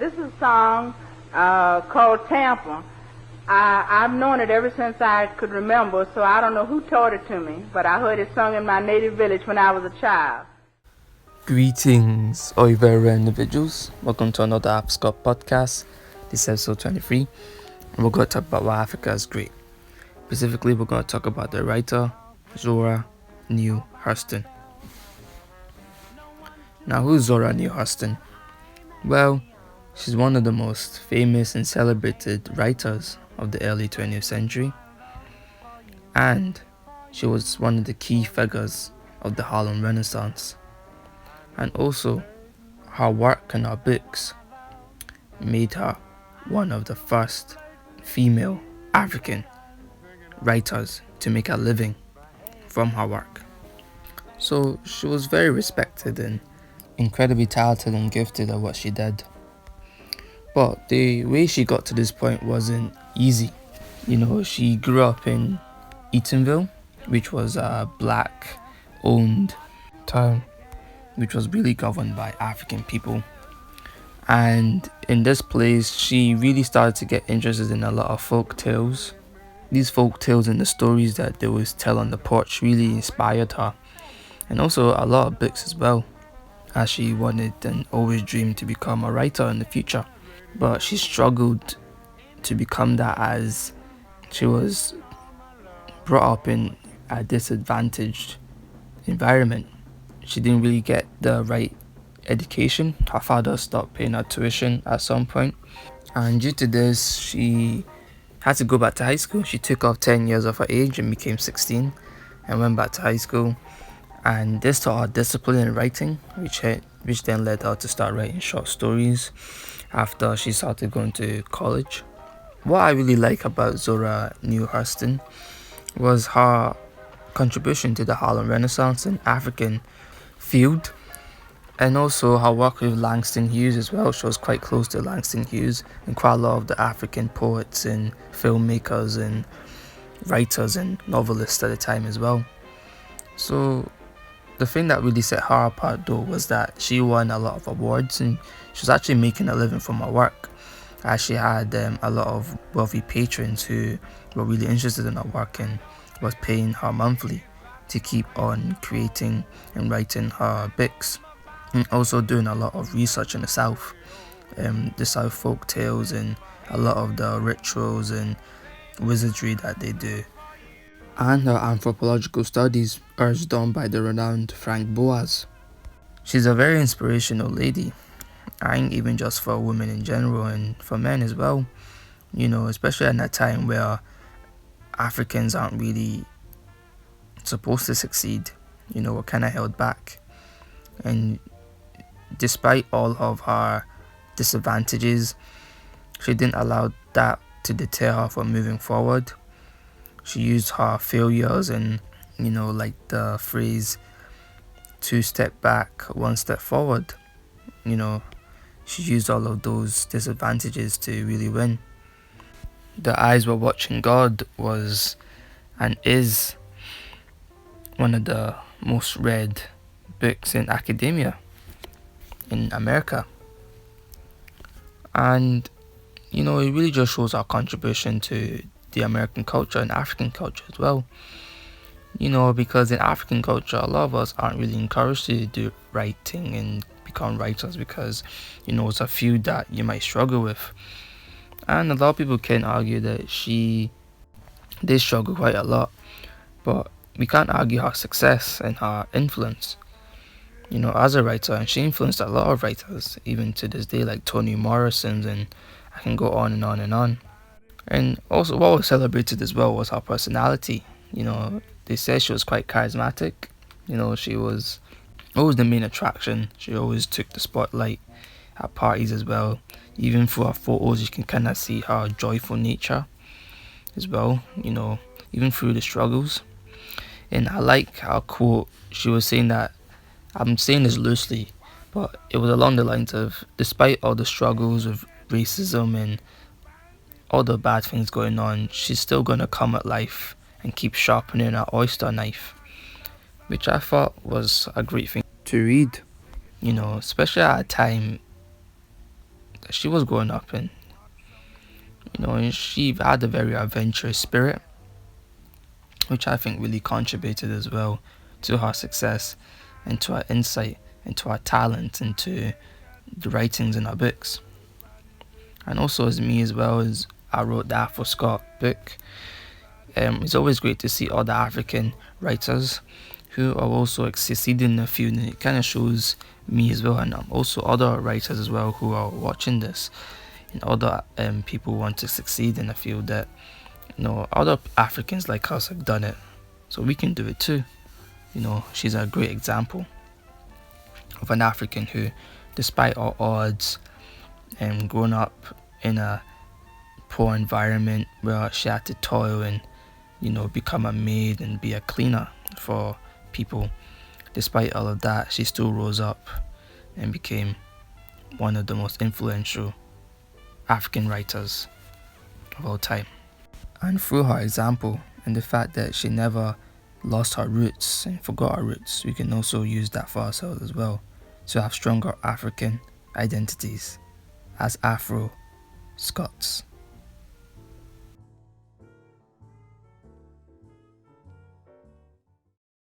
This is a song called Tampa. I've known it ever since I could remember, so I don't know who taught it to me, but I heard it sung in my native village when I was a child. Greetings, all very rare individuals. Welcome to another Afro Scot podcast. This is episode 23, and we're going to talk about why Africa is great. Specifically, we're going to talk about the writer Zora Neale Hurston. Now, who's Zora Neale Hurston? Well, she's one of the most famous and celebrated writers of the early 20th century, and she was one of the key figures of the Harlem Renaissance. And also, her work and her books made her one of the first female African writers to make a living from her work. So she was very respected and incredibly talented and gifted at what she did. But the way she got to this point wasn't easy. She grew up in Eatonville, which was a black owned town, which was really governed by African people. And in this place, she really started to get interested in a lot of folk tales. These folk tales and the stories that they would tell on the porch really inspired her. And also a lot of books as well, as she wanted and always dreamed to become a writer in the future. But she struggled to become that as she was brought up in a disadvantaged environment. She didn't really get the right education. Her father stopped paying her tuition at some point, and due to this, she had to go back to high school. She took off 10 years of her age and became 16 and went back to high school, and this taught her discipline in writing, which then led her to start writing short stories after she started going to college. What I really like about Zora Neale Hurston was her contribution to the Harlem Renaissance and African field, and also her work with Langston Hughes as well. She was quite close to Langston Hughes and quite a lot of the African poets and filmmakers and writers and novelists at the time as well. So the thing that really set her apart though was that she won a lot of awards, and she was actually making a living from her work, as she had a lot of wealthy patrons who were really interested in her work and was paying her monthly to keep on creating and writing her books, and also doing a lot of research in the South, the South folk tales and a lot of the rituals and wizardry that they do, and her anthropological studies urged on by the renowned Frank Boas. She's a very inspirational lady, and even just for women in general and for men as well, especially in a time where Africans aren't really supposed to succeed. We're kind of held back, and despite all of her disadvantages, she didn't allow that to deter her from moving forward. She used her failures and, like the phrase, 2 step back, 1 step forward. She used all of those disadvantages to really win. The Eyes Were Watching God was and is one of the most read books in academia in America. And, it really just shows our contribution to the American culture and African culture as well. Because in African culture, a lot of us aren't really encouraged to do writing and become writers because, it's a field that you might struggle with. And a lot of people can argue that she did struggle quite a lot, but we can't argue her success and her influence, as a writer. And she influenced a lot of writers, even to this day, like Toni Morrison, and I can go on and on and on. And also what was celebrated as well was her personality. They said she was quite charismatic. She was always the main attraction. She always took the spotlight at parties as well. Even through her photos, you can kind of see her joyful nature as well, even through the struggles. And I like her quote. She was saying that, I'm saying this loosely, but it was along the lines of, despite all the struggles of racism and all the bad things going on, she's still going to come at life and keep sharpening her oyster knife, which I thought was a great thing to read, especially at a time that she was growing up in. And she had a very adventurous spirit, which I think really contributed as well to her success and to her insight and to her talent and to the writings in her books. And also as me as well, as I wrote the Afro Scot book, it's always great to see other African writers who are also succeeding in the field, and it kind of shows me as well, and also other writers as well who are watching this, and other people who want to succeed in the field, that other Africans like us have done it, so we can do it too. She's a great example of an African who, despite all odds, growing up in a poor environment where she had to toil and become a maid and be a cleaner for people, despite all of that, she still rose up and became one of the most influential African writers of all time. And through her example and the fact that she never lost her roots and forgot her roots, we can also use that for ourselves as well, to have stronger African identities as Afro Scots.